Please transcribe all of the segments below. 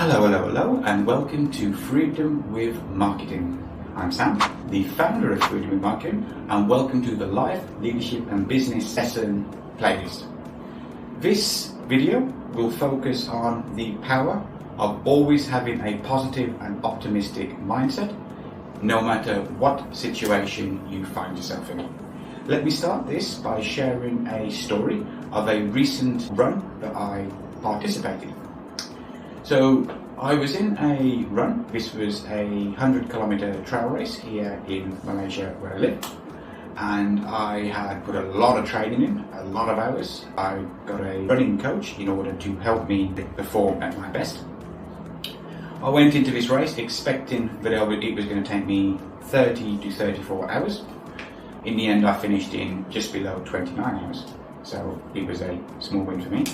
Hello, and welcome to Freedom with Marketing. I'm Sam, the founder of Freedom with Marketing, and welcome to the Life, Leadership and Business Lesson playlist. This video will focus on the power of always having a positive and optimistic mindset, no matter what situation you find yourself in. Let me start this by sharing a story of a recent run that I participated in. So I was in a run. This was a 100-kilometer trail race here in Malaysia where I live, and I had put a lot of training in, a lot of hours. I got a running coach in order to help me perform at my best. I went into this race expecting that it was going to take me 30 to 34 hours. In the end, I finished in just below 29 hours, so it was a small win for me.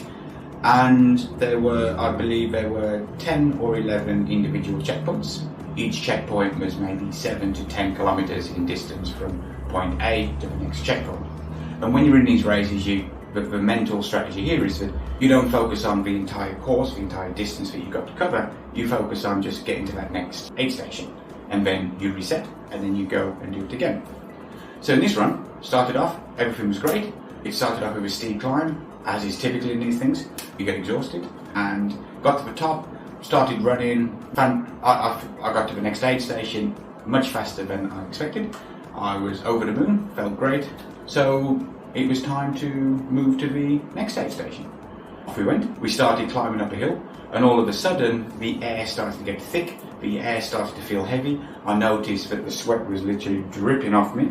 And I believe there were 10 or 11 individual checkpoints. Each checkpoint was maybe 7 to 10 kilometers in distance from point A to the next checkpoint. And when you're in these races, the mental strategy here is that you don't focus on the entire course, the entire distance that you've got to cover. You focus on just getting to that next aid station, and then you reset, and then you go and do it again. So in this run, started off, everything was great. It started off with a steep climb, as is typical in these things. You get exhausted, and got to the top, started running. I got to the next aid station much faster than I expected. I was over the moon, felt great. So it was time to move to the next aid station. Off we went. We started climbing up a hill, and all of a sudden the air started to get thick. The air started to feel heavy. I noticed that the sweat was literally dripping off me.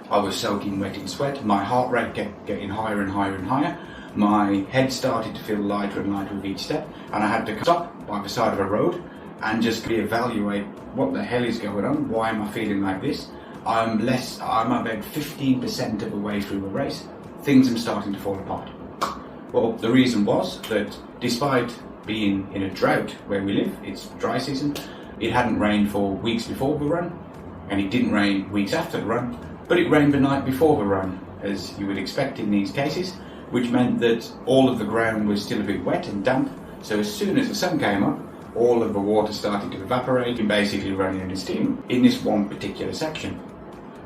I was soaking wet in sweat. My heart rate kept getting higher and higher and higher. My head started to feel lighter and lighter with each step, and I had to stop by the side of a road and just reevaluate what the hell is going on. Why am I feeling like this? I'm about 15% of the way through the race. Things are starting to fall apart. Well, the reason was that despite being in a drought where we live, it's dry season, it hadn't rained for weeks before the run, and it didn't rain weeks after the run, but it rained the night before the run, as you would expect in these cases, which meant that all of the ground was still a bit wet and damp. So as soon as the sun came up, all of the water started to evaporate and basically running in steam in this one particular section.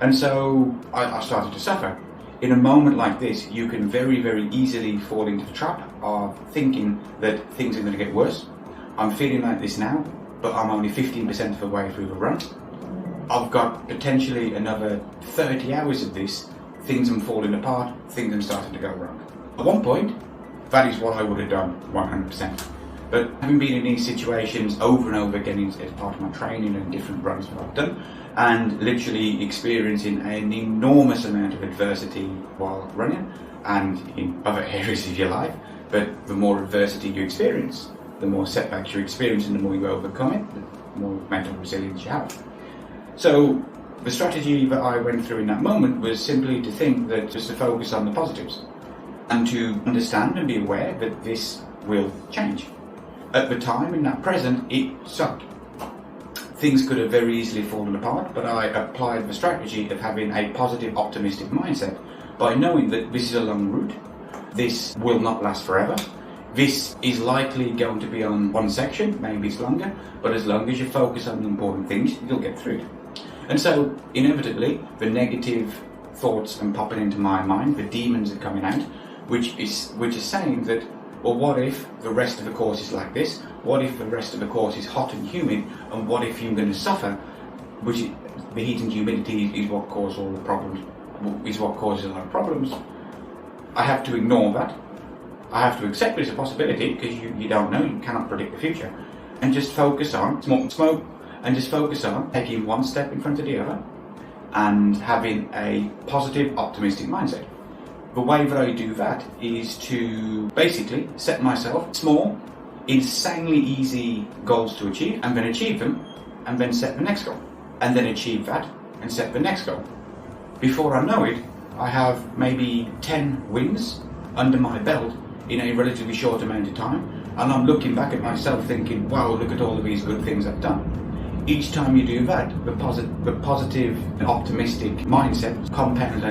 And so I started to suffer. In a moment like this, you can very, very easily fall into the trap of thinking that things are going to get worse. I'm feeling like this now, but I'm only 15% of the way through the run. I've got potentially another 30 hours of this. Things are falling apart, things are starting to go wrong. At one point, that is what I would have done 100%. But having been in these situations over and over again as part of my training and different runs that I've done, and literally experiencing an enormous amount of adversity while running and in other areas of your life, but the more adversity you experience, the more setbacks you experience, and the more you overcome it, the more mental resilience you have. So the strategy that I went through in that moment was simply to think that just to focus on the positives and to understand and be aware that this will change. At the time, in that present, it sucked. Things could have very easily fallen apart, but I applied the strategy of having a positive, optimistic mindset by knowing that this is a long route. This will not last forever. This is likely going to be on one section, maybe it's longer, but as long as you focus on the important things, you'll get through it. And so, inevitably, the negative thoughts are popping into my mind, the demons are coming out, which is saying that, well, what if the rest of the course is like this? What if the rest of the course is hot and humid? And what if you're going to suffer? The heat and humidity is what cause all the problems, is what causes a lot of problems. I have to ignore that. I have to accept it as a possibility, because you don't know, you cannot predict the future. And just focus on smoke. And just focus on taking one step in front of the other and having a positive, optimistic mindset. The way that I do that is to basically set myself small, insanely easy goals to achieve, and then achieve them, and then set the next goal, and then achieve that, and set the next goal. Before I know it, I have maybe 10 wins under my belt in a relatively short amount of time, and I'm looking back at myself thinking, wow, look at all of these good things I've done. Each time you do that, the positive and optimistic mindset compounds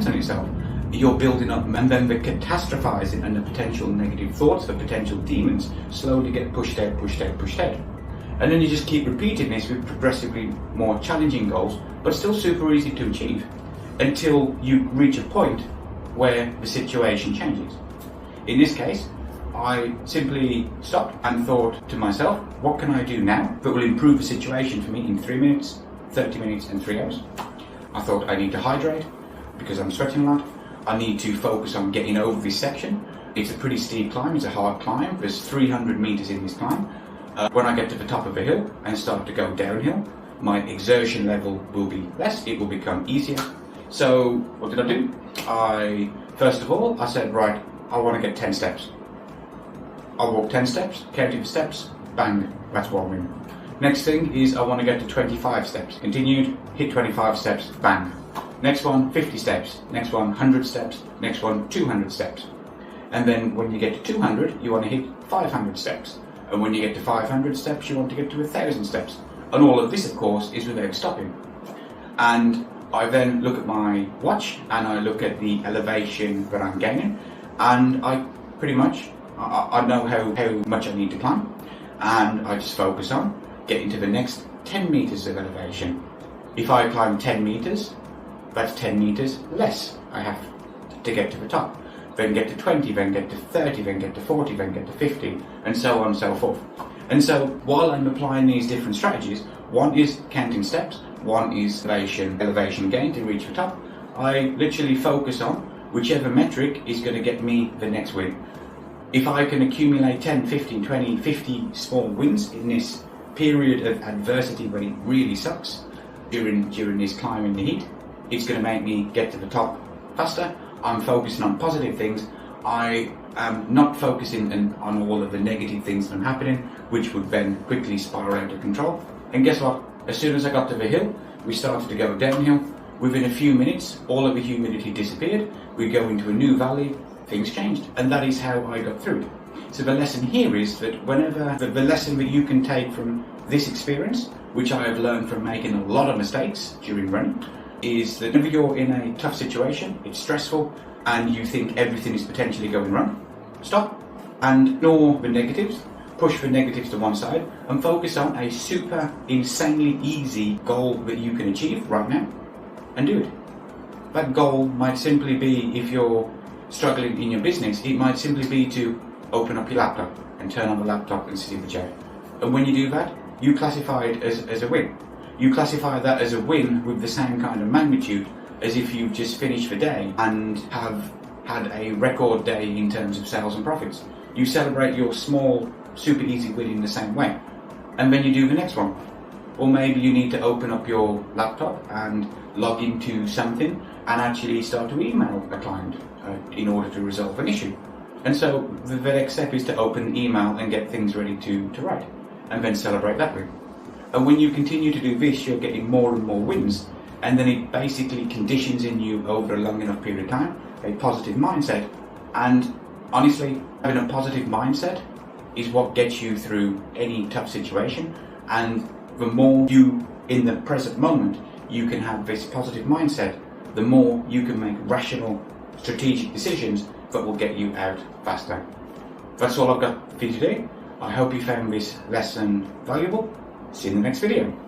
on itself, you're building up, and then the catastrophizing and the potential negative thoughts, the potential demons, slowly get pushed out, pushed out, pushed out. And then you just keep repeating this with progressively more challenging goals, but still super easy to achieve, until you reach a point where the situation changes. In this case, I simply stopped and thought to myself, what can I do now that will improve the situation for me in 3 minutes, 30 minutes and 3 hours? I thought I need to hydrate because I'm sweating a lot. I need to focus on getting over this section. It's a pretty steep climb, it's a hard climb. There's 300 meters in this climb. When I get to the top of the hill and start to go downhill, my exertion level will be less, it will become easier. So what did I do? First of all, I said, right, I want to get 10 steps. I walk 10 steps, counted the steps, bang, that's 1 win. Next thing is I want to get to 25 steps. Continued, hit 25 steps, bang. Next one, 50 steps. Next one, 100 steps. Next one, 200 steps. And then when you get to 200, you want to hit 500 steps. And when you get to 500 steps, you want to get to 1,000 steps. And all of this, of course, is without stopping. And I then look at my watch and I look at the elevation that I'm gaining. And I pretty much, I know how much I need to climb. And I just focus on getting to the next 10 meters of elevation. If I climb 10 meters, that's 10 meters less I have to get to the top. Then get to 20, then get to 30, then get to 40, then get to 50, and so on and so forth. And so while I'm applying these different strategies, one is counting steps, one is elevation gain to reach the top, I literally focus on whichever metric is going to get me the next win. If I can accumulate 10, 15, 20, 50 small wins in this period of adversity when it really sucks, during this climb in the heat, it's going to make me get to the top faster. I'm focusing on positive things. I am not focusing on all of the negative things that are happening, which would then quickly spiral out of control. And guess what? As soon as I got to the hill, we started to go downhill. Within a few minutes, all of the humidity disappeared. We go into a new valley, things changed. And that is how I got through it. So the lesson here is that whenever the lesson that you can take from this experience, which I have learned from making a lot of mistakes during running, is that whenever you're in a tough situation, it's stressful, and you think everything is potentially going wrong, stop and ignore the negatives, push the negatives to one side, and focus on a super insanely easy goal that you can achieve right now, and do it. That goal might simply be, if you're struggling in your business, it might simply be to open up your laptop and turn on the laptop and sit in the chair. And when you do that, you classify it as a win. You classify that as a win with the same kind of magnitude as if you've just finished the day and have had a record day in terms of sales and profits. You celebrate your small, super easy win in the same way. And then you do the next one. Or maybe you need to open up your laptop and log into something and actually start to email a client in order to resolve an issue. And so the next step is to open an email and get things ready to write, and then celebrate that win. And when you continue to do this, you're getting more and more wins, and then it basically conditions in you over a long enough period of time a positive mindset. And honestly, having a positive mindset is what gets you through any tough situation. And the more you, in the present moment, you can have this positive mindset, the more you can make rational, strategic decisions that will get you out faster. That's all I've got for you today. I hope you found this lesson valuable. See you in the next video.